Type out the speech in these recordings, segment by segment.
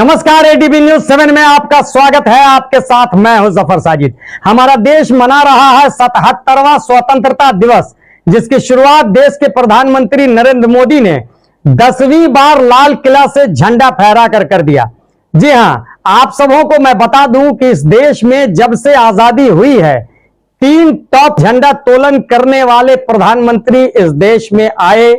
नमस्कार, ADB news 7 में आपका स्वागत है। आपके साथ मैं हूं जफर साजिद। हमारा देश मना रहा है 77वां स्वतंत्रता दिवस, जिसकी शुरुआत देश के प्रधानमंत्री नरेंद्र मोदी ने 10वीं बार लाल किला से झंडा फहरा कर दिया। जी हां, आप सबों को मैं बता दूं कि इस देश में जब से आजादी हुई है 3 टॉप झंडा तोलन करने वाले प्रधानमंत्री इस देश में आए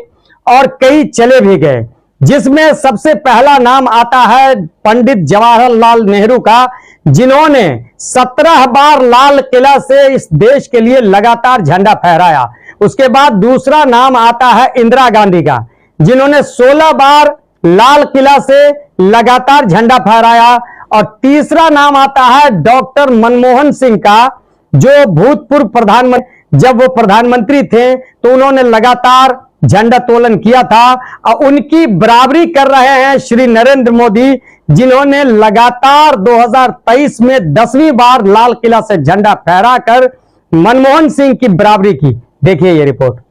और कई चले भी गए, जिसमें सबसे पहला नाम आता है पंडित जवाहरलाल नेहरू का, जिन्होंने 17 बार लाल किला से इस देश के लिए लगातार झंडा फहराया। उसके बाद दूसरा नाम आता है इंदिरा गांधी का, जिन्होंने 16 बार लाल किला से लगातार झंडा फहराया। और तीसरा नाम आता है डॉक्टर मनमोहन सिंह का, जो भूतपूर्व प्रधानमंत्री, जब वो प्रधानमंत्री थे तो उन्होंने लगातार झंडा तोलन किया था। और उनकी बराबरी कर रहे हैं श्री नरेंद्र मोदी, जिन्होंने लगातार 2023 में 10वीं बार लाल किला से झंडा फहराकर मनमोहन सिंह की बराबरी की। देखिए ये रिपोर्ट।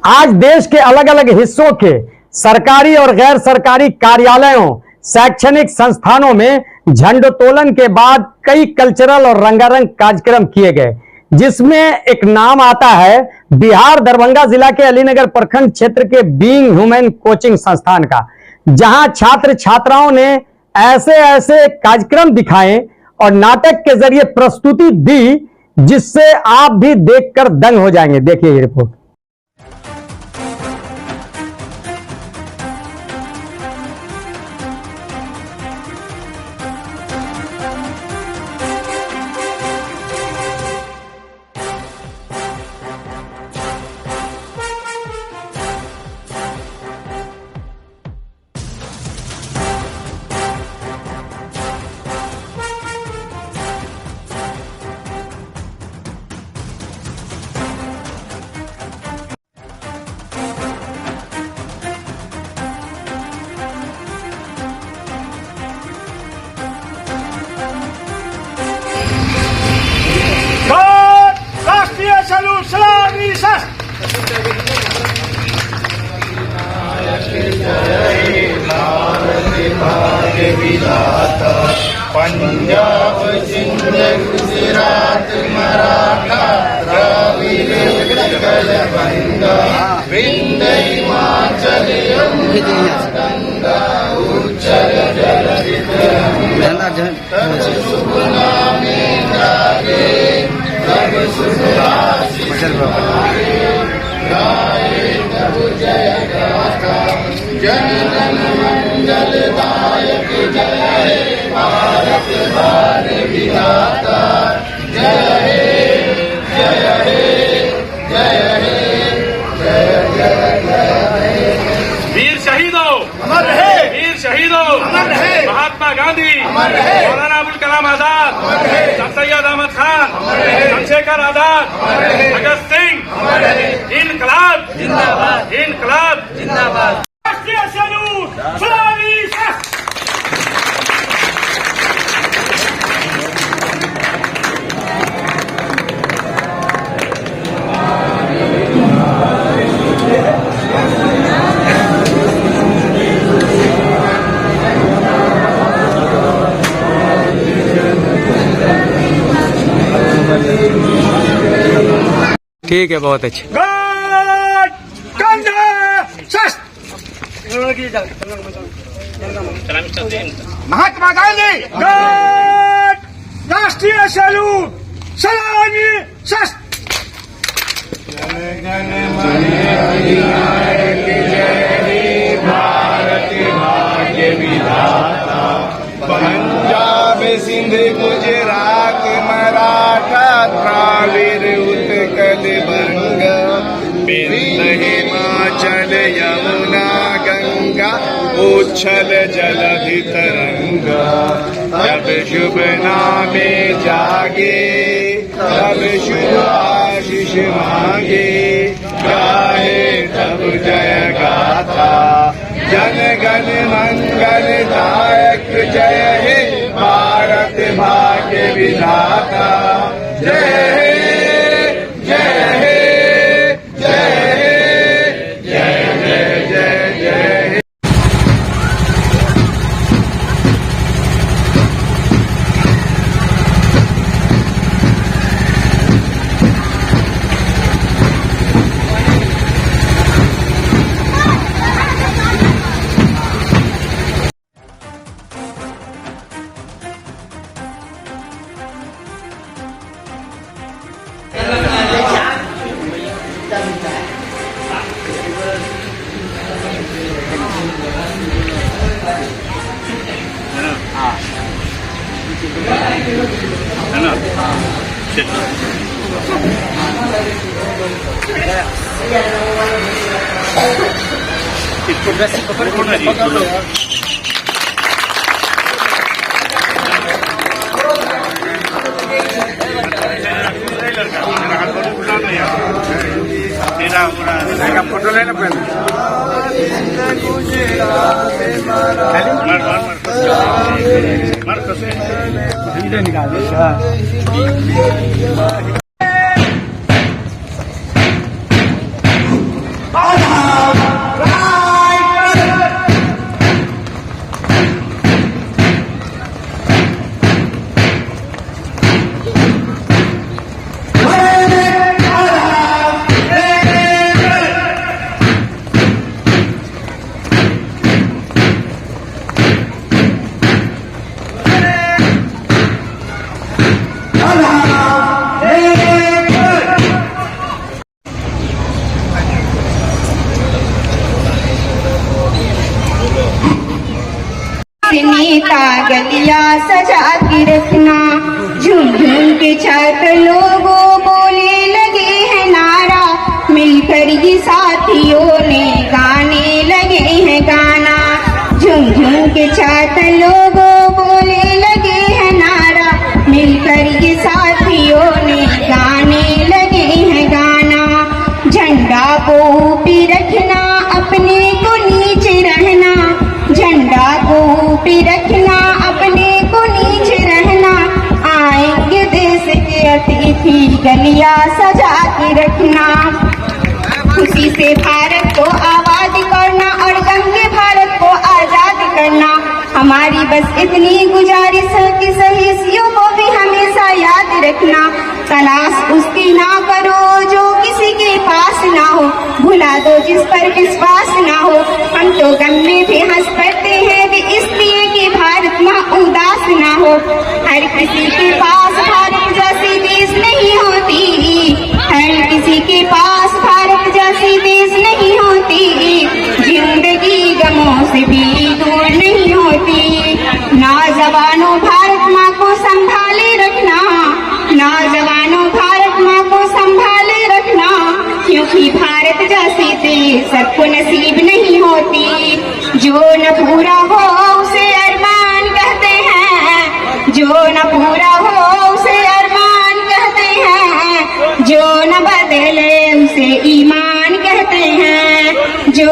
आज देश के अलग अलग हिस्सों के सरकारी और गैर सरकारी कार्यालयों, शैक्षणिक संस्थानों में झंडोत्तोलन के बाद कई कल्चरल और रंगारंग कार्यक्रम किए गए, जिसमें एक नाम आता है बिहार दरभंगा जिला के अलीनगर प्रखंड क्षेत्र के बीइंग ह्यूमन कोचिंग संस्थान का, जहां छात्र छात्राओं ने ऐसे ऐसे कार्यक्रम दिखाए और नाटक के जरिए प्रस्तुति दी, जिससे आप भी देखकर दंग हो जाएंगे। देखिए ये रिपोर्ट। पंजाब सिंध गुजरात मराठा द्राविड़ उत्कल बंगा विंध्य हिमाचल यमुना गंगा उच्चल जलधि तब शुभ नामे जागे, तब शुभ आशीष गाए, तब जय गाथा जन गण मंगल दायक जय भारत भाग्य विधाता। जय हे जय हे जय हे जय जय जय। वीर शहीदों अमर रहे, वीर शहीदों अमर रहे, महात्मा गांधी अमर रहे, मौलाना अबुल कलाम आजाद, अमर रहे, सर सैयद अहमद खान, अमर रहे, चंद्रशेखर आजाद, अमर रहे, भगत सिंह, अमर रहे, इनकलाब जिंदाबाद, इनकलाब जिंदाबाद। राष्ट्रीय सैल्यूट, सलामी सलाम। ठीक है, बहुत अच्छे। महात्मा गांधी राष्ट्रीय सैल्यूट, सलामी शस्त्र। जन गण मन अधिनायक जय हे भारत भाग्य विधाता। पंजाब सिंध गुजरात मराठा द्राविड़ उत्कल बंगा विंध्य हिमाचल यमुना गंगा उच्छल जलधि तरंगा। जब शुभ नामे जागे, तब शुभ आशीष मांगे, गाए तब जय गाथा जन गण मंगल दायक जय हे भारत विधाता जय हे जय हे जय हे जय जय जय जय हे। फोटो लेना पहले निकाल नेता गलियां सजा के रखना, झूम झूम के छात्र लोगों बोले लगे हैं नारा, मिलकर ये साथियों ने गाने लगे हैं गाना। झूम झूम के छात्र लोगों बोले लगे हैं नारा, मिलकर ये साथियों ने गाने लगे हैं गाना। झंडा को ऊपर रखना, अपने को नीचे रहना, झंडा को ऊपर रखना, अपने को नीचे रहना। आएंगे देश के अतिथि, गलियां सजा के रखना। खुशी से भारत को आबाद करना और गंगे भारत को आजाद करना। हमारी बस इतनी गुजारिश है कि सहियों को भी हमेशा याद रखना। तलाश उसकी ना करो जो किसी के पास ना हो, भुला दो जिस पर विश्वास ना हो। हम तो गम में भी हंस पड़ते हैं भी इसलिए कि भारत माँ उदास ना हो। हर किसी के पास भारत जैसी देश नहीं होती, हर किसी के पास भारत जैसी देश नहीं होती। जिंदगी गमों से भी दूर नहीं होती। नौजवानों भारत माँ को संभाले रखना, नौजवानों भारत माँ को संभाले रखना, क्योंकि भारत जैसी देश सबको नसीब नहीं होती। जो न पूरा हो उसे अरमान कहते हैं, जो न पूरा हो उसे अरमान कहते हैं, जो न बदले उसे ईमान कहते हैं। जो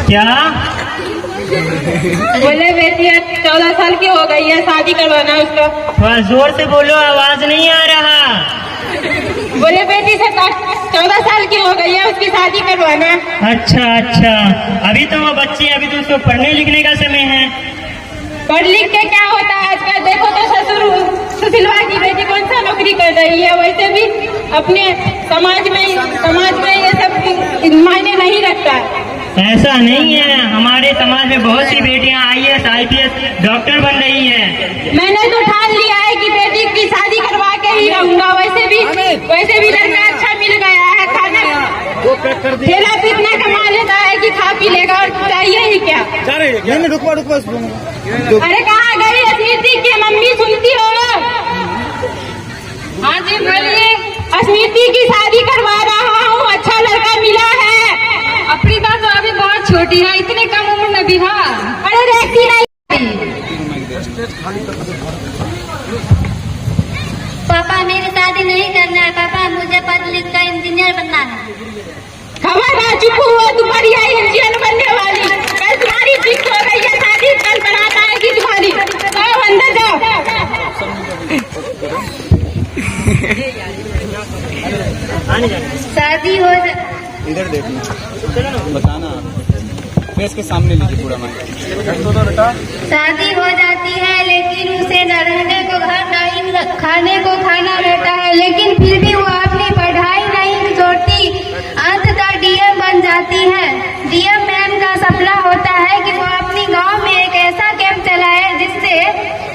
क्या? बोले बेटी 14 साल की हो गई है, शादी करवाना है उसका। थोड़ा जोर से बोलो, आवाज नहीं आ रहा। बोले बेटी 14 साल की हो गई है, उसकी शादी करवाना है। अच्छा, अभी तो वो बच्ची है, अभी तो उसको पढ़ने लिखने का समय है। पढ़ लिख के क्या होता है आजकल? देखो तो सुशीलवा की बेटी कौन सा नौकरी कर रही है। वैसे भी अपने समाज में ये सब मायने नहीं रखता है। ऐसा नहीं है, हमारे समाज में बहुत सी बेटियां IAS IPS डॉक्टर बन रही है। मैंने तो ठान लिया है कि बेटी की शादी करवा के ही रहूंगा। वैसे भी लड़का अच्छा मिल गया है, खाना ठेला पे इतना कमा लेता है कि खा पी लेगा, और चाहिए ही क्या। अरे कहाँ गई स्मृति की मम्मी, सुनती हो? हाँ जी बोलिए। स्मृति की शादी करवा रहा हूँ, अच्छा लड़का मिला है। अफ्रीका तो अभी बहुत छोटी है, इतने कम उम्र में विवाह। अरे रहती नहीं। पापा मेरी शादी नहीं करना है। पापा मुझे पढ़ लिख कर इंजीनियर बनना है। खबर ना, चुप हुआ, तुम्हारी आई इंजीनियर बनने वाली। कल तुम्हारी फिक्स हो गई है शादी, कल बारात आएगी तुम्हारी। जाओ अंदर जाओ। शादी हो इधर देखना, बताना, फेस के सामने लीजिए पूरा माइक। शादी हो जाती है, लेकिन उसे न रहने को घर नहीं, खाने को खाना रहता है, लेकिन फिर भी वो अपनी पढ़ाई नहीं छोड़ती। अंततः DM बन जाती है। DM मैम का सपना होता है कि वो अपनी गांव में एक ऐसा कैंप चलाए जिससे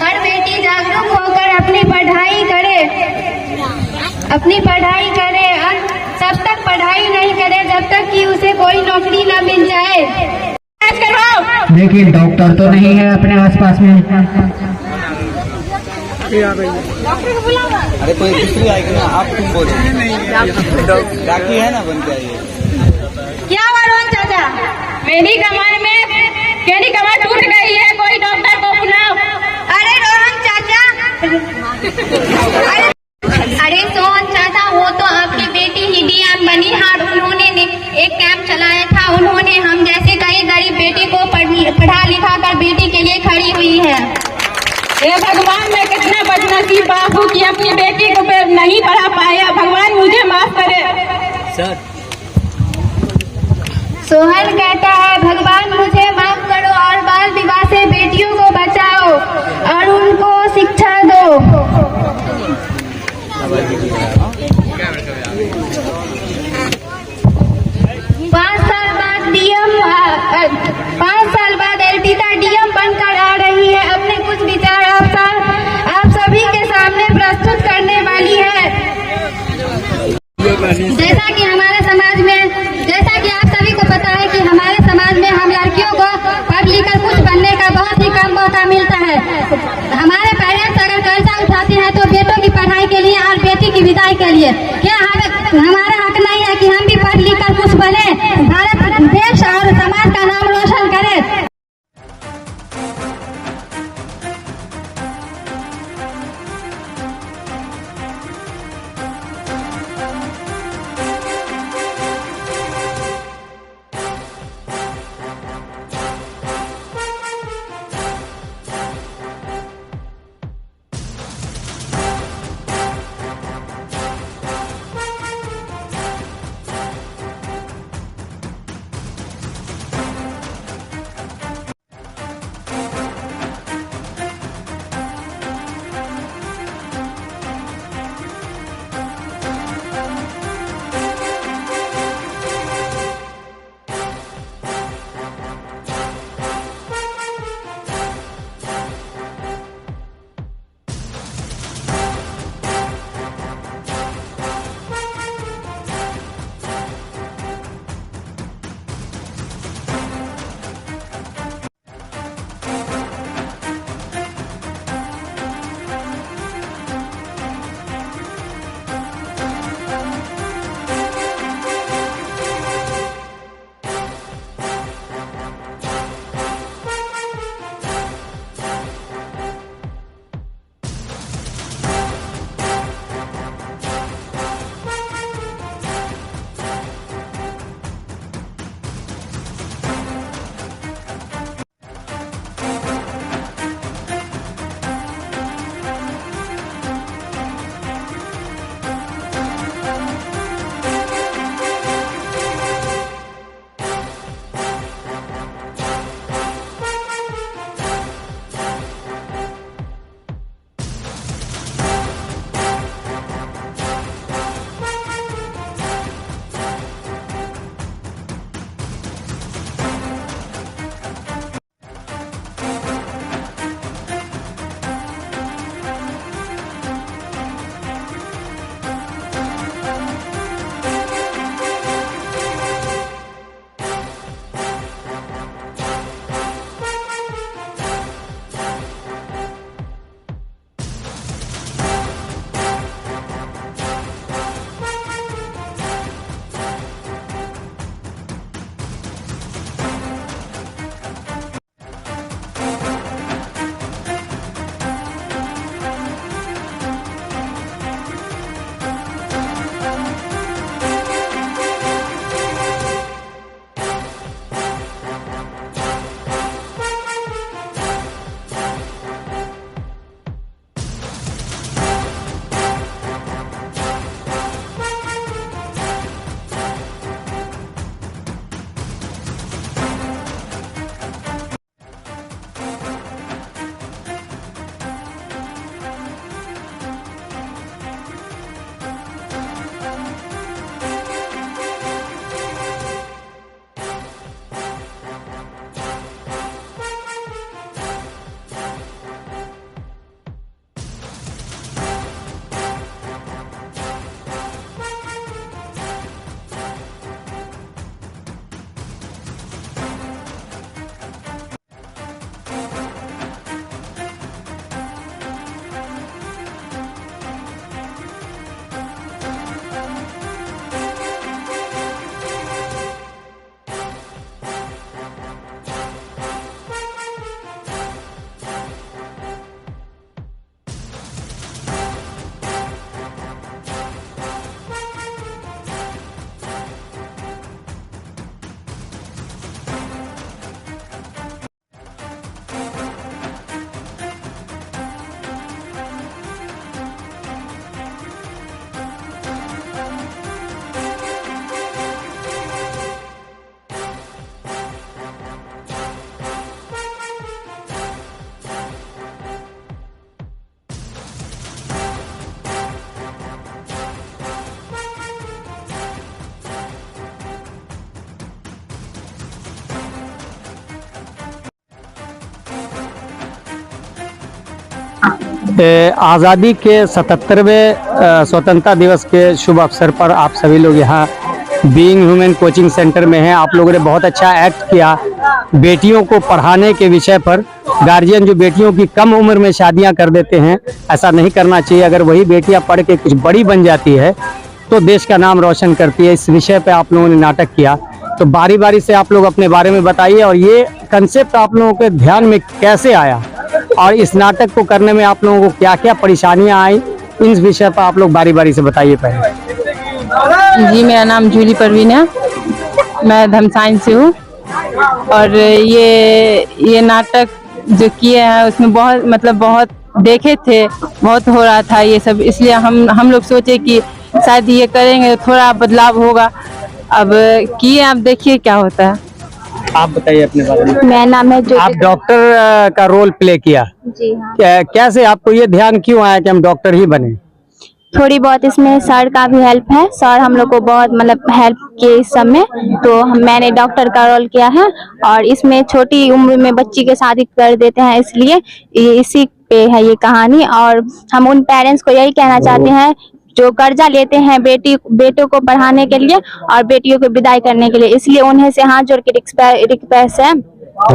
हर बेटी जागरूक होकर अपनी पढ़ाई करे। तब तक पढ़ाई नहीं करे जब तक कि उसे कोई नौकरी न मिल जाए। लेकिन डॉक्टर तो नहीं है अपने आसपास में। अरे कोई दूसरी आएगी ना, आप तुम बोलो। राखी है ना, बन जाइए। क्या रोहन चाचा, मेरी कमर टूट गई है, कोई डॉक्टर को बुलाओ। अरे रोहन चाचा, अरे सोहन चाचा, वो तो आपकी बेटी ही DM बनी है और उन्होंने एक कैंप चलाया था। उन्होंने हम जैसे कई गरीब बेटी को पढ़ा लिखा कर बेटी के लिए खड़ी हुई है। ये भगवान, मैं कितना बदनसीब बाप हूँ कि अपनी बेटी को नहीं पढ़ा पाया। भगवान मुझे माफ करे। सोहन कहता है, भगवान मुझे माफ करो और बाल विवाह से बेटियों को बचाओ और उनको शिक्षा दो। 5 साल बाद अर्पिता DM बनकर आ रही है। अपने कुछ विचार आप सभी के सामने प्रस्तुत करने वाली है। जैसा कि आप सभी को पता है कि हमारे समाज में हम लड़कियों को पढ़ लिख कर कुछ बनने का बहुत ही कम मौका मिलता है। हमारे पेरेंट्स अगर कर्जा उठाते हैं तो बेटों की पढ़ाई के लिए और बेटी की विदाई के लिए। क्या हमारा हक नहीं है कि हम भी पढ़ लिख कर कुछ बने, भारत देश और समाज का नाम रोशन करें? आज़ादी के 77वें स्वतंत्रता दिवस के शुभ अवसर पर आप सभी लोग यहाँ बीइंग ह्यूमन कोचिंग सेंटर में हैं। आप लोगों ने बहुत अच्छा एक्ट किया बेटियों को पढ़ाने के विषय पर। गार्जियन जो बेटियों की कम उम्र में शादियां कर देते हैं, ऐसा नहीं करना चाहिए। अगर वही बेटियां पढ़ के कुछ बड़ी बन जाती है तो देश का नाम रोशन करती है। इस विषय पे आप लोगों ने नाटक किया, तो बारी बारी से आप लोग अपने बारे में बताइए और ये कंसेप्ट आप लोगों के ध्यान में कैसे आया और इस नाटक को करने में आप लोगों को क्या क्या परेशानियां आई, इन विषय पर आप लोग बारी बारी से बताइए। पहले जी, मेरा नाम जूली परवीन है, मैं धमसाइन से हूँ। और ये नाटक जो किए हैं उसमें बहुत देखे थे, बहुत हो रहा था ये सब, इसलिए हम लोग सोचे कि शायद ये करेंगे तो थोड़ा बदलाव होगा। अब किए, आप देखिए क्या होता है। आप बताइए अपने बारे में। मेरा नाम है आप डॉक्टर का रोल प्ले किया, जी हाँ। कैसे आपको ये ध्यान क्यों आया कि हम डॉक्टर ही बने? थोड़ी बहुत इसमें सर का भी हेल्प है, सर हम लोग को बहुत हेल्प किए इस सब में, तो मैंने डॉक्टर का रोल किया है। और इसमें छोटी उम्र में बच्ची के शादी कर देते हैं, इसलिए इसी पे है ये कहानी। और हम उन पेरेंट्स को यही कहना चाहते हैं जो कर्जा लेते हैं बेटों को पढ़ाने के लिए और बेटियों को विदाई करने के लिए, इसलिए उन्हें से हाथ जोड़ के रिक्वेस्ट है,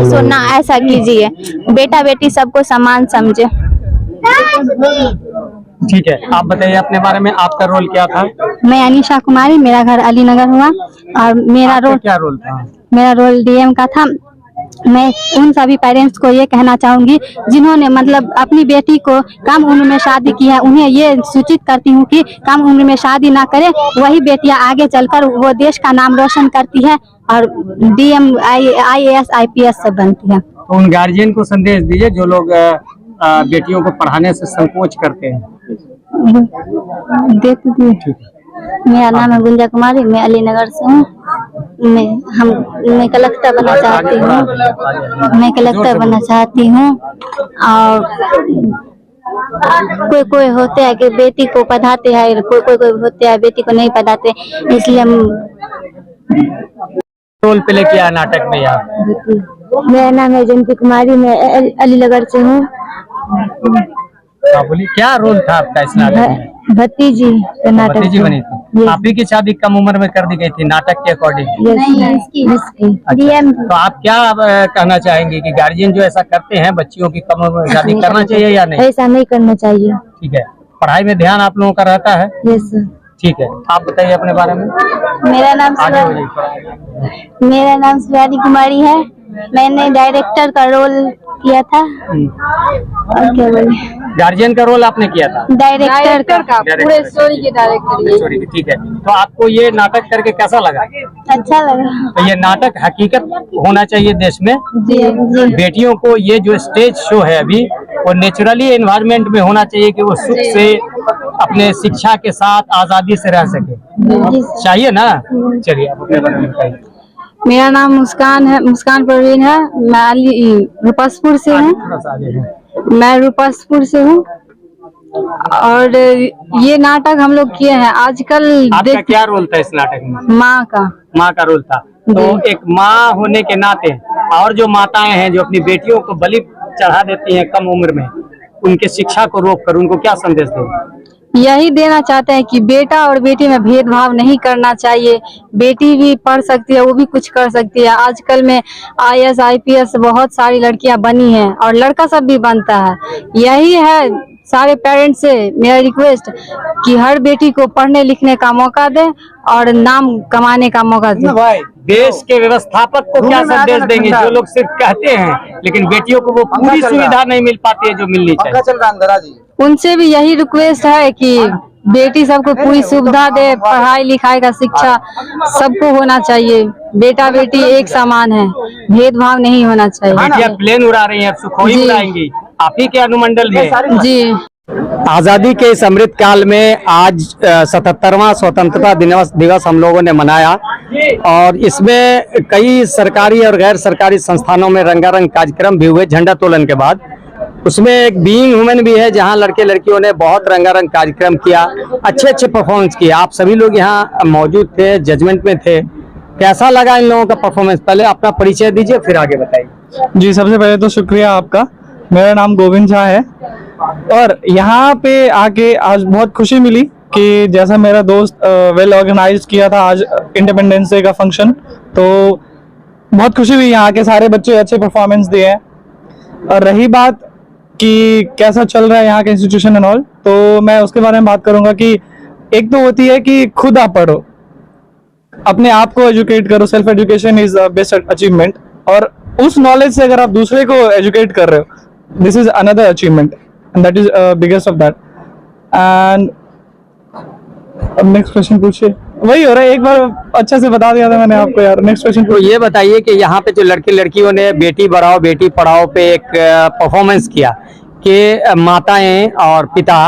सुनना ऐसा कीजिए, बेटा बेटी सबको समान समझे। ठीक है, आप बताइए अपने बारे में, आपका रोल क्या था? मैं अनीशा कुमारी, मेरा घर अलीनगर हुआ और मेरा क्या रोल था? मेरा रोल डीएम का था। मैं उन सभी पेरेंट्स को ये कहना चाहूंगी जिन्होंने अपनी बेटी को कम उम्र में शादी की है, उन्हें ये सूचित करती हूँ कि कम उम्र में शादी ना करें। वही बेटियां आगे चलकर वो देश का नाम रोशन करती है और डीएम IAS IPS सब बनती है। तो उन गार्जियन को संदेश दीजिए जो लोग बेटियों को पढ़ाने से संकोच करते हैं। मेरा नाम है गुंजा कुमारी, मैं अलीनगर से हूँ। मैं कलेक्टर बनना चाहती हूँ, और कोई होते हैं कि बेटी को पढ़ाते हैं, कोई होते हैं बेटी को नहीं पढ़ाते, इसलिए हम रोल प्ले किया नाटक में आप। मेरा नाम है जयंती कुमारी, मैं अलीनगर से हूँ। बोलिए, क्या रोल था आपका इस नाटक में? भतीजी भतीजी बनी थी। आप ही की शादी कम उम्र में कर दी गई थी नाटक के अकॉर्डिंग? तो आप क्या कहना चाहेंगे कि गार्जियन जो ऐसा करते हैं बच्चियों की कम उम्र में शादी करना चाहिए या नहीं? ऐसा नहीं करना चाहिए। ठीक है, पढ़ाई में ध्यान आप लोगों का रहता है? Yes sir. ठीक है, आप बताइए अपने बारे में। मेरा नाम शिवानी कुमारी है, मैंने डायरेक्टर का रोल किया था। और क्या बोले, गार्जियन का रोल आपने किया था? डायरेक्टर का पूरे स्टोरी के डायरेक्टर। ठीक है, तो आपको ये नाटक करके कैसा लगा? अच्छा लगा। तो ये नाटक हकीकत होना चाहिए देश में। जी। बेटियों को ये जो स्टेज शो है अभी वो नेचुरली एनवायरनमेंट में होना चाहिए कि वो सुख से अपने शिक्षा के साथ आजादी से रह सके, चाहिए ना? चलिए आप अपने बारे में बताइए। मेरा नाम मुस्कान परवीन है, मैं रूपसपुर से हूँ। मैं रूपसपुर से हूँ और ये नाटक हम लोग किए हैं। आजकल आपका क्या रोल था इस नाटक में? माँ का रोल था। तो एक माँ होने के नाते और जो माताएं हैं जो अपनी बेटियों को बलि चढ़ा देती हैं कम उम्र में, उनके शिक्षा को रोक कर उनको क्या संदेश देंगे? यही देना चाहते हैं कि बेटा और बेटी में भेदभाव नहीं करना चाहिए। बेटी भी पढ़ सकती है, वो भी कुछ कर सकती है। आजकल में IAS IPS बहुत सारी लड़कियां बनी हैं और लड़का सब भी बनता है। यही है सारे पेरेंट्स से मेरा रिक्वेस्ट कि हर बेटी को पढ़ने लिखने का मौका दे और नाम कमाने का मौका दे। देश के व्यवस्थापक को क्या संदेश देंगे जो लोग सिर्फ कहते हैं लेकिन बेटियों को वो पूरी सुविधा नहीं मिल पाती है जो मिलनी चाहिए? उनसे भी यही रिक्वेस्ट है कि बेटी सबको पूरी सुविधा दे, पढ़ाई लिखाई का शिक्षा सबको होना चाहिए। बेटा बेटी एक समान है, भेदभाव नहीं होना चाहिए। बेटियां प्लेन उड़ा रही हैं, सुखोई उड़ाएंगी, आप ही के अनुमंडल में। जी। आजादी के इस अमृत काल में आज 77वां स्वतंत्रता दिवस हम लोगों ने मनाया और इसमें कई सरकारी और गैर सरकारी संस्थानों में रंगारंग कार्यक्रम भी हुए। झंडा तोलन के बाद उसमें एक बीइंग ह्यूमन भी है जहां लड़के लड़कियों ने बहुत रंगारंग कार्यक्रम किया, अच्छे परफॉर्मेंस किया। आप सभी लोग यहाँ मौजूद थे, जजमेंट में थे, कैसा लगा इन लोगों का परफॉर्मेंस? पहले अपना परिचय दीजिए फिर आगे बताइए। जी, सबसे पहले तो शुक्रिया आपका। मेरा नाम गोविंद झा है। और यहाँ पे आके आज बहुत खुशी मिली कि जैसा मेरा दोस्त वेल ऑर्गेनाइज किया था आज इंडिपेंडेंस डे का फंक्शन, तो बहुत खुशी हुई। यहाँ के सारे बच्चे अच्छे परफॉर्मेंस दिए हैं। और रही बात कि कैसा चल रहा है यहाँ का इंस्टीट्यूशन एंड ऑल, तो मैं उसके बारे में बात करूंगा कि एक तो होती है कि खुद आप पढ़ो, अपने आप को एजुकेट करो, self education is best achievement, और उस नॉलेज से अगर आप दूसरे को एजुकेट कर रहे हो, this is another achievement and that is biggest of that. And अब नेक्स्ट क्वेश्चन पूछिए। वही हो रहा है, एक बार अच्छे से बता दिया था मैंने आपको यार। नेक्स्ट क्वेश्चन तो ये बताइए कि यहाँ पे जो लड़के लड़कियों ने बेटी बढ़ाओ बेटी पढ़ाओ पे एक परफॉर्मेंस किया कि माताएं और पिता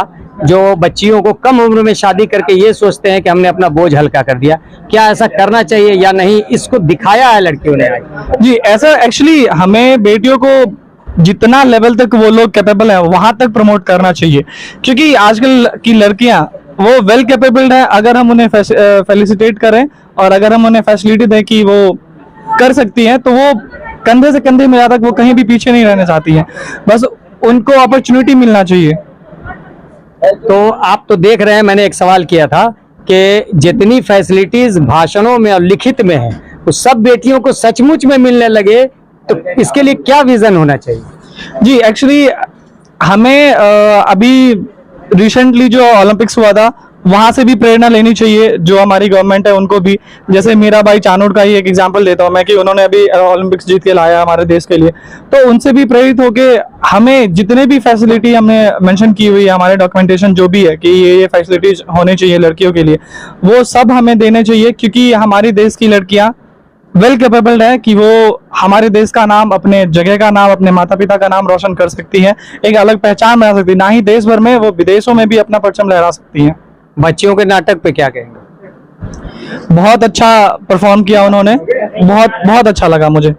जो बच्चियों को कम उम्र में शादी करके ये सोचते हैं कि हमने अपना बोझ हल्का कर दिया, क्या ऐसा करना चाहिए या नहीं, इसको दिखाया है लड़कियों ने आज? जी, ऐसा एक्चुअली हमें बेटियों को जितना लेवल तक वो लोग कैपेबल है वहां तक प्रमोट करना चाहिए, क्योंकि आजकल की लड़कियां वो वेल कैपेबल्ड है। अगर हम उन्हें फेलिसिटेट करें और अगर हम उन्हें फैसिलिटी दें कि वो कर सकती हैं, तो वो कंधे से कंधे मिला तक वो कहीं भी पीछे नहीं रहना चाहती हैं, बस उनको अपॉर्चुनिटी मिलना चाहिए। तो आप तो देख रहे हैं, मैंने एक सवाल किया था कि जितनी फैसिलिटीज भाषणों में और लिखित में है वो सब बेटियों को सचमुच में मिलने लगे, तो इसके लिए क्या विजन होना चाहिए? जी, एक्चुअली हमें अभी रिसेंटली जो ओलंपिक्स हुआ था वहां से भी प्रेरणा लेनी चाहिए, जो हमारी गवर्नमेंट है उनको भी। जैसे मेरा भाई चानोड का ही एक एग्जांपल देता हूं मैं कि उन्होंने अभी ओलंपिक्स जीत के लाया हमारे देश के लिए, तो उनसे भी प्रेरित होके हमें जितने भी फैसिलिटी हमने मेंशन की हुई है, हमारे डॉक्यूमेंटेशन जो भी है कि ये फैसिलिटीज होनी चाहिए लड़कियों के लिए, वो सब हमें देने चाहिए, क्योंकि हमारी देश की लड़कियां वेल कैपेबल्ड है कि वो हमारे देश का नाम, अपने जगह का नाम, अपने माता पिता का नाम रोशन कर सकती हैं, एक अलग पहचान बना सकती है, ना ही देश भर में, वो विदेशों में भी अपना परचम लहरा सकती हैं। बच्चियों के नाटक पे क्या कहेंगे? बहुत अच्छा परफॉर्म किया उन्होंने, बहुत बहुत अच्छा लगा मुझे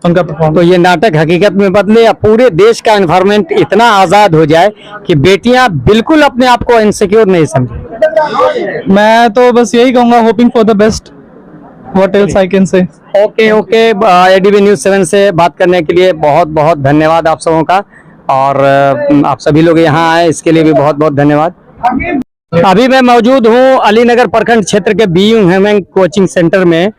उनका परफॉर्म। तो ये नाटक हकीकत में बदले या पूरे देश का एनवायरनमेंट इतना आजाद हो जाए कि बेटियां बिल्कुल अपने आप को इनसिक्योर नहीं समझे? मैं तो बस यही कहूंगा, hoping for the best, what else I can say. Okay, ADB news 7 से बात करने के लिए बहुत बहुत धन्यवाद आप सबों का, और आप सभी लोग यहाँ आए इसके लिए भी बहुत बहुत धन्यवाद। अभी मैं मौजूद हूँ अलीनगर प्रखंड क्षेत्र के बीइंग ह्यूमन कोचिंग सेंटर में,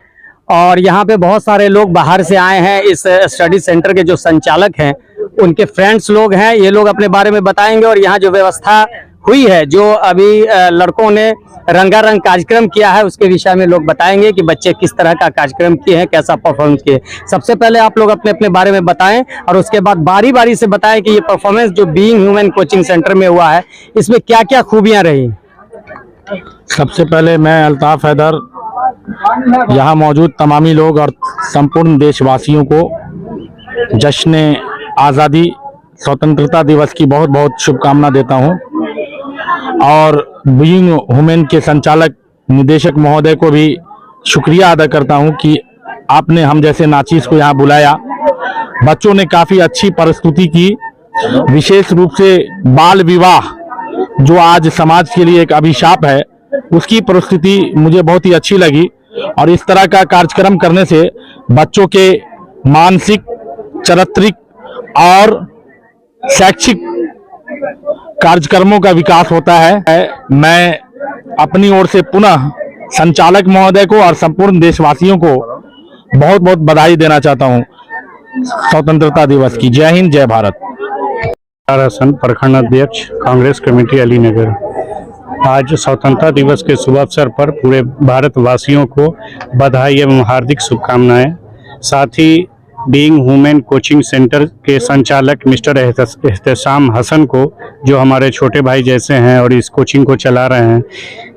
और यहाँ पे बहुत सारे लोग बाहर से आए हैं। इस स्टडी सेंटर के जो संचालक हैं उनके फ्रेंड्स लोग हैं, ये लोग अपने बारे में बताएंगे। और यहाँ जो व्यवस्था हुई है, जो अभी लड़कों ने रंगारंग कार्यक्रम किया है, उसके विषय में लोग बताएंगे कि बच्चे किस तरह का कार्यक्रम किए हैं, कैसा परफॉर्मेंस किए। सबसे पहले आप लोग अपने अपने बारे में बताएं और उसके बाद बारी बारी से बताएं कि ये परफॉर्मेंस जो बीइंग ह्यूमन कोचिंग सेंटर में हुआ है इसमें क्या क्या खूबियां रही। सबसे पहले मैं अल्ताफ हैदर यहाँ मौजूद तमामी लोग और संपूर्ण देशवासियों को जश्न आज़ादी स्वतंत्रता दिवस की बहुत बहुत शुभकामना देता हूँ, और बीइंग ह्यूमन के संचालक निदेशक महोदय को भी शुक्रिया अदा करता हूँ कि आपने हम जैसे नाचीज को यहाँ बुलाया। बच्चों ने काफ़ी अच्छी प्रस्तुति की, विशेष रूप से बाल विवाह जो आज समाज के लिए एक अभिशाप है, उसकी प्रस्तुति मुझे बहुत ही अच्छी लगी। और इस तरह का कार्यक्रम करने से बच्चों के मानसिक, चारित्रिक और शैक्षिक कार्यक्रमों का विकास होता है। मैं अपनी ओर से पुनः संचालक महोदय को और संपूर्ण देशवासियों को बहुत बहुत बधाई देना चाहता हूं स्वतंत्रता दिवस की। जय हिंद, जय भारत। हसन, प्रखंड अध्यक्ष, कांग्रेस कमेटी अलीनगर। आज स्वतंत्रता दिवस के शुभ अवसर पर पूरे भारतवासियों को बधाई एवं हार्दिक शुभकामनाएं। साथ ही बीइंग ह्यूमन कोचिंग सेंटर के संचालक मिस्टर एहतशाम हसन को, जो हमारे छोटे भाई जैसे हैं और इस कोचिंग को चला रहे हैं,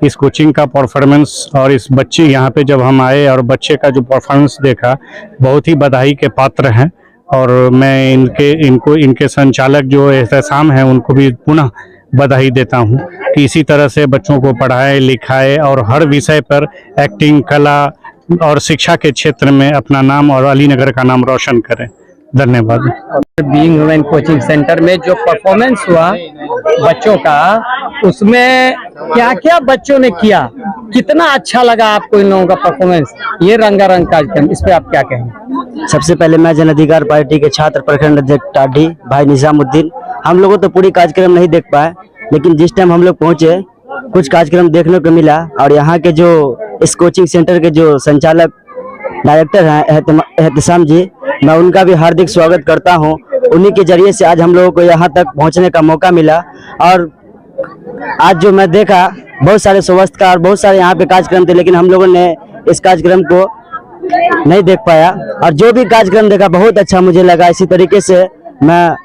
इस कोचिंग का परफॉर्मेंस और इस बच्चे यहाँ पे जब हम आए और बच्चे का जो परफॉर्मेंस देखा, बहुत ही बधाई के पात्र हैं। और मैं इनके संचालक जो एहतशाम हैं उनको भी पुनः बधाई देता हूँ कि इसी तरह से बच्चों को पढ़ाए लिखाए और हर विषय पर एक्टिंग, कला और शिक्षा के क्षेत्र में अपना नाम और अलीनगर का नाम रोशन करें। धन्यवाद। बीइंग ह्यूमन कोचिंग सेंटर में जो परफॉर्मेंस हुआ बच्चों का, उसमें क्या क्या बच्चों ने किया, कितना अच्छा लगा आपको इन लोगों का परफॉर्मेंस, ये रंगारंग कार्यक्रम, इस पे आप क्या कहेंगे? सबसे पहले मैं जन अधिकार पार्टी के छात्र प्रखंड अध्यक्ष टाडी भाई निजामुद्दीन, हम लोगों तो पूरी कार्यक्रम नहीं देख पाए, लेकिन जिस टाइम हम लोग पहुंचे कुछ कार्यक्रम देखने को मिला। और यहाँ के जो इस कोचिंग सेंटर के जो संचालक डायरेक्टर हैं एहतसाम जी, मैं उनका भी हार्दिक स्वागत करता हूँ। उन्हीं के जरिए से आज हम लोगों को यहाँ तक पहुँचने का मौका मिला। और आज जो मैं देखा बहुत सारे स्वास्थ्य का और बहुत सारे यहाँ पे कार्यक्रम थे, लेकिन हम लोगों ने इस कार्यक्रम को नहीं देख पाया। और जो भी कार्यक्रम देखा बहुत अच्छा मुझे लगा। इसी तरीके से मैं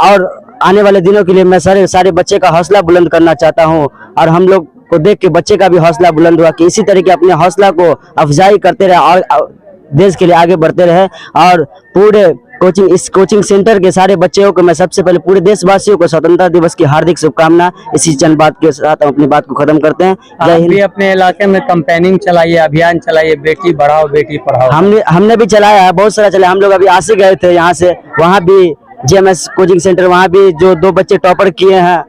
और आने वाले दिनों के लिए मैं सारे बच्चे का हौसला बुलंद करना चाहता हूं। और हम लोग को देख के बच्चे का भी हौसला बुलंद हुआ कि इसी तरीके अपने हौसला को अफजाई करते रहे और देश के लिए आगे बढ़ते रहे। और पूरे इस कोचिंग सेंटर के सारे बच्चों को मैं सबसे पहले पूरे देशवासियों को स्वतंत्रता दिवस की हार्दिक शुभकामना। इसी चंद बात के साथ हम अपनी बात को खत्म करते हैं। जय हिंद। भी अपने इलाके में कैंपेनिंग चलाइए, अभियान चलाइए, बेटी बढ़ाओ बेटी पढ़ाओ। हमने भी चलाया है, बहुत सारा चलाया। हम लोग अभी आज से गए थे यहाँ से, वहाँ भी जेएमएस कोचिंग सेंटर, वहाँ भी जो 2 बच्चे टॉपर किए हैं,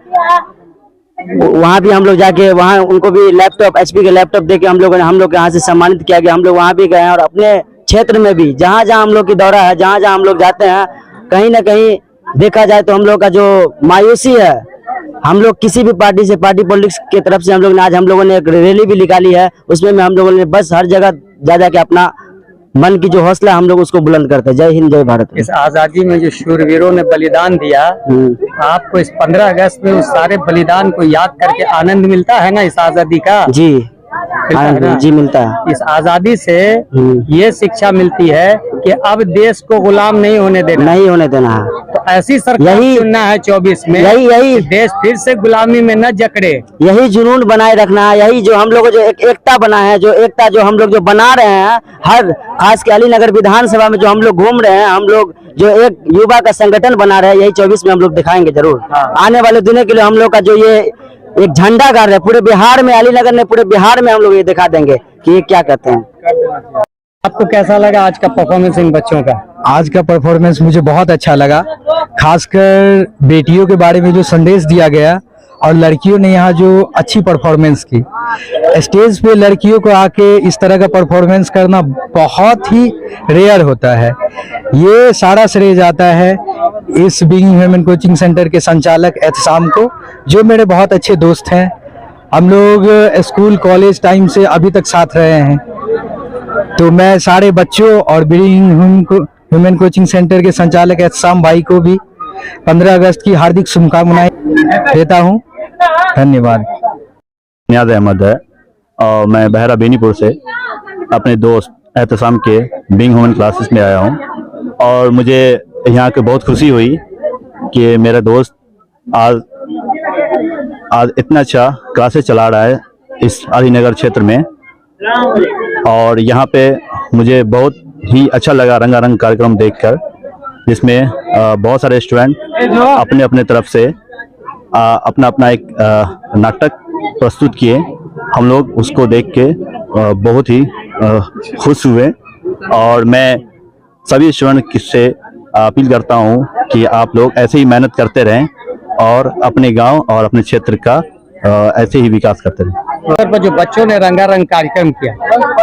वहाँ भी हम लोग जाके वहाँ उनको भी लैपटॉप HP के लैपटॉप देके हम लोग यहाँ से सम्मानित किया गया। हम लोग वहाँ भी गए हैं। और अपने क्षेत्र में भी जहाँ जहाँ हम लोग की दौरा है, जहाँ जहाँ हम लोग जाते हैं, कहीं ना कहीं देखा जाए तो हम लोग का जो मायूसी है, हम लोग किसी भी पार्टी से, पार्टी पॉलिटिक्स की तरफ से हम लोगों ने एक रैली भी निकाली है। उसमें हम लोगों ने बस हर जगह जा जाके अपना मन की जो हौसला हम लोग उसको बुलंद करते हैं। जय हिंद, जय भारत। इस आजादी में जो शूरवीरों ने बलिदान दिया, आपको इस 15 अगस्त में उस सारे बलिदान को याद करके आनंद मिलता है ना इस आजादी का? जी जी मिलता है। इस आजादी से ये शिक्षा मिलती है कि अब देश को गुलाम नहीं होने देना है। तो ऐसी सरकार चुनना है 24 में, यही देश फिर से गुलामी में न जकड़े। यही जुनून बनाए रखना है। यही जो हम लोग जो एकता बना है, जो एकता जो हम लोग जो बना रहे हैं, हर खास के अलीनगर विधानसभा में जो हम लोग घूम रहे हैं, हम लोग जो एक युवा का संगठन बना रहे हैं, यही 24 में हम लोग दिखाएंगे जरूर। आने वाले दिनों के लिए हम लोग का जो ये एक झंडा गाड़ रहे हैं पूरे बिहार में, अलीनगर ने पूरे बिहार में हम लोग ये दिखा देंगे कि ये क्या कहते हैं। आपको कैसा लगा आज का परफॉर्मेंस इन बच्चों का? आज का परफॉर्मेंस मुझे बहुत अच्छा लगा। खासकर बेटियों के बारे में जो संदेश दिया गया और लड़कियों ने यहाँ जो अच्छी परफॉर्मेंस की। स्टेज पे लड़कियों को आके इस तरह का परफॉर्मेंस करना बहुत ही रेयर होता है। ये सारा श्रेय जाता है इस बिंग ह्यूमन कोचिंग सेंटर के संचालक एहतसाम को, जो मेरे बहुत अच्छे दोस्त हैं। हम लोग स्कूल कॉलेज टाइम से अभी तक साथ रहे हैं। तो मैं सारे बच्चों और बिंग ह्यूमन कोचिंग सेंटर के संचालक एहतसाम भाई को भी 15 अगस्त की हार्दिक शुभकामनाएं देता हूं। धन्यवाद। नियाज अहमद है और मैं बहरा बेनीपुर से अपने दोस्त एहतसाम के बिंग ह्यूमन क्लासेस में आया हूं। और मुझे यहाँ के बहुत खुशी हुई कि मेरा दोस्त आज इतना अच्छा क्लासेस चला रहा है इस अलीनगर क्षेत्र में। और यहाँ पे मुझे बहुत ही अच्छा लगा रंगारंग कार्यक्रम देखकर, जिसमें बहुत सारे स्टूडेंट अपने अपने तरफ से अपना अपना एक नाटक प्रस्तुत किए। हम लोग उसको देख के बहुत ही खुश हुए। और मैं सभी स्टूडेंट से अपील करता हूँ कि आप लोग ऐसे ही मेहनत करते रहें और अपने गांव और अपने क्षेत्र का ऐसे ही विकास करते रहें। पर जो बच्चों ने रंगारंग कार्यक्रम किया,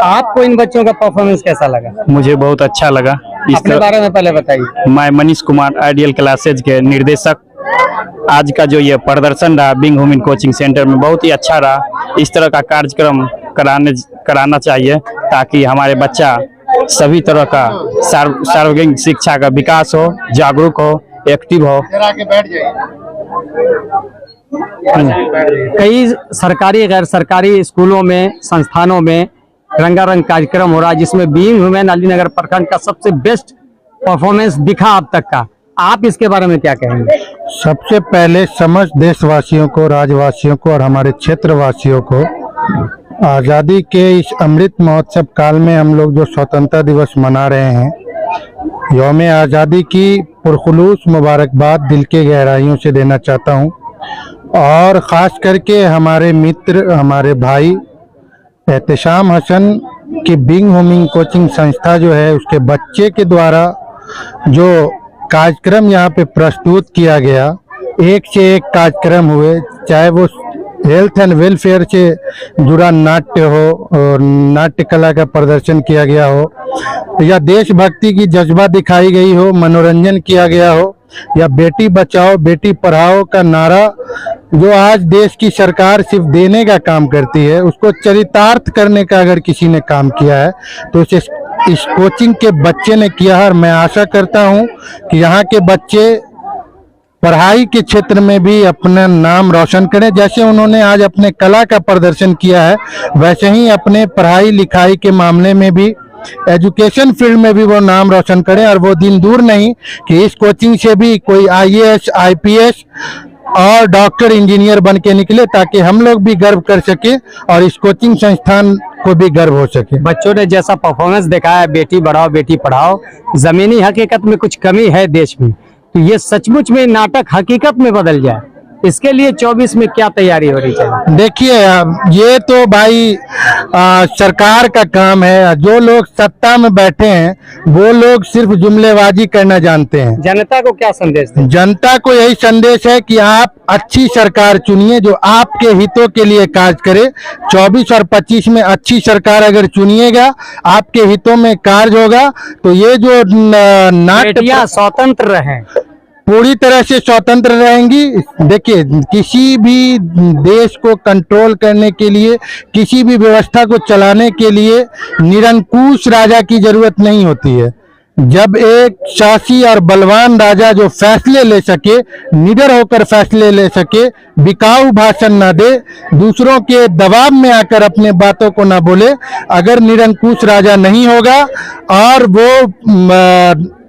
आपको इन बच्चों का परफॉर्मेंस कैसा लगा? मुझे बहुत अच्छा लगा। अपने बारे में पहले बताइए। मैं मनीष कुमार आइडियल क्लासेज के निर्देशक। आज का जो ये प्रदर्शन रहा बिंग ह्यूमन कोचिंग सेंटर में बहुत ही अच्छा रहा। इस तरह का कार्यक्रम कराना चाहिए ताकि हमारे बच्चा सभी तरह का सार्वजनिक शिक्षा का विकास हो, जागरूक हो, एक्टिव हो। कई सरकारी गैर सरकारी स्कूलों में, संस्थानों में रंगारंग कार्यक्रम हो रहा है, जिसमें बिंग ह्यूमन अलीनगर प्रखंड का सबसे बेस्ट परफॉर्मेंस दिखा अब तक का। आप इसके बारे में क्या कहेंगे? सबसे पहले समस्त देशवासियों को, राज्यवासियों को और हमारे क्षेत्रवासियों को आज़ादी के इस अमृत महोत्सव काल में हम लोग जो स्वतंत्रता दिवस मना रहे हैं, यौम आज़ादी की पुरखुलूस मुबारकबाद दिल के गहराइयों से देना चाहता हूं। और ख़ास करके हमारे मित्र, हमारे भाई एहतसाम हसन की बिंग ह्यूमन कोचिंग संस्था जो है, उसके बच्चे के द्वारा जो कार्यक्रम यहाँ पे प्रस्तुत किया गया, एक से एक कार्यक्रम हुए, चाहे वो हेल्थ एंड वेलफेयर से जुड़ा नाट्य हो और नाट्य कला का प्रदर्शन किया गया हो या देशभक्ति की जज्बा दिखाई गई हो, मनोरंजन किया गया हो या बेटी बचाओ बेटी पढ़ाओ का नारा जो आज देश की सरकार सिर्फ देने का काम करती है, उसको चरितार्थ करने का अगर किसी ने काम किया है तो इस कोचिंग के बच्चे ने किया है। और मैं आशा करता हूं कि यहाँ के बच्चे पढ़ाई के क्षेत्र में भी अपना नाम रोशन करें। जैसे उन्होंने आज अपने कला का प्रदर्शन किया है, वैसे ही अपने पढ़ाई लिखाई के मामले में भी, एजुकेशन फील्ड में भी वो नाम रोशन करें। और वो दिन दूर नहीं कि इस कोचिंग से भी कोई IAS, IPS और डॉक्टर, इंजीनियर बन के निकले, ताकि हम लोग भी गर्व कर सके और इस कोचिंग संस्थान को भी गर्व हो सके। बच्चों ने जैसा परफॉर्मेंस दिखाया है, बेटी बढ़ाओ बेटी पढ़ाओ, जमीनी हकीकत में कुछ कमी है देश में, तो ये सचमुच में नाटक हकीकत में बदल जाए, इसके लिए 24 में क्या तैयारी हो रही है? देखिए, ये तो भाई सरकार का काम है। जो लोग सत्ता में बैठे हैं वो लोग सिर्फ जुमलेबाजी करना जानते हैं। जनता को क्या संदेश दें? जनता को यही संदेश है कि आप अच्छी सरकार चुनिए जो आपके हितों के लिए कार्य करे। 24 और 25 में अच्छी सरकार अगर चुनिएगा, आपके हितों में कार्य होगा, तो ये जो नाट्य स्वतंत्र रहें, पूरी तरह से स्वतंत्र रहेंगी। देखिए, किसी भी देश को कंट्रोल करने के लिए, किसी भी व्यवस्था को चलाने के लिए निरंकुश राजा की जरूरत नहीं होती है। जब एक शासी और बलवान राजा जो फैसले ले सके, निडर होकर फैसले ले सके, बिकाऊ भाषण ना दे, दूसरों के दबाव में आकर अपने बातों को ना बोले, अगर निरंकुश राजा नहीं होगा और वो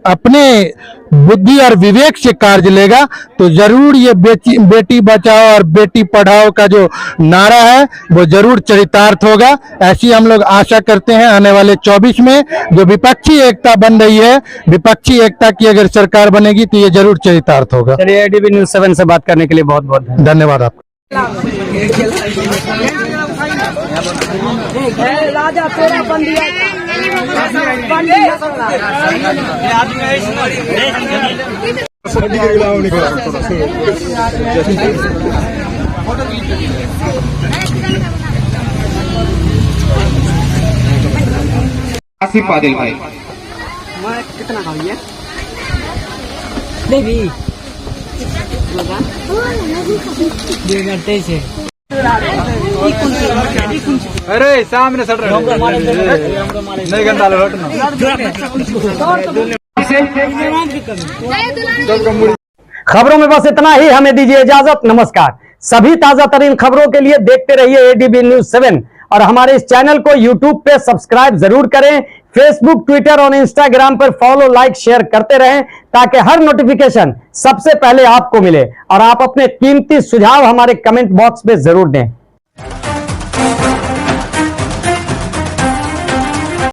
अपने बुद्धि और विवेक से कार्य लेगा, तो जरूर ये बेटी बचाओ और बेटी पढ़ाओ का जो नारा है वो जरूर चरितार्थ होगा। ऐसी हम लोग आशा करते हैं आने वाले 24 में जो विपक्षी एकता बन रही है, विपक्षी एकता की अगर सरकार बनेगी तो ये जरूर चरितार्थ होगा। चलिए, ADB News 7 से बात करने के लिए बहुत बहुत धन्यवाद आपका। आसिफ आदिल भाई, कितना खाइए नहीं भी अरे सामने सड़ रहा नहीं गंदा खबरों में बस इतना ही। हमें दीजिए इजाजत। नमस्कार। सभी ताजा तरीन खबरों के लिए देखते रहिए ADB News 7 और हमारे इस चैनल को YouTube पे सब्सक्राइब जरूर करें। फेसबुक, ट्विटर और इंस्टाग्राम पर फॉलो, लाइक, शेयर करते रहें ताकि हर नोटिफिकेशन सबसे पहले आपको मिले। और आप अपने कीमती सुझाव हमारे कमेंट बॉक्स में जरूर दें।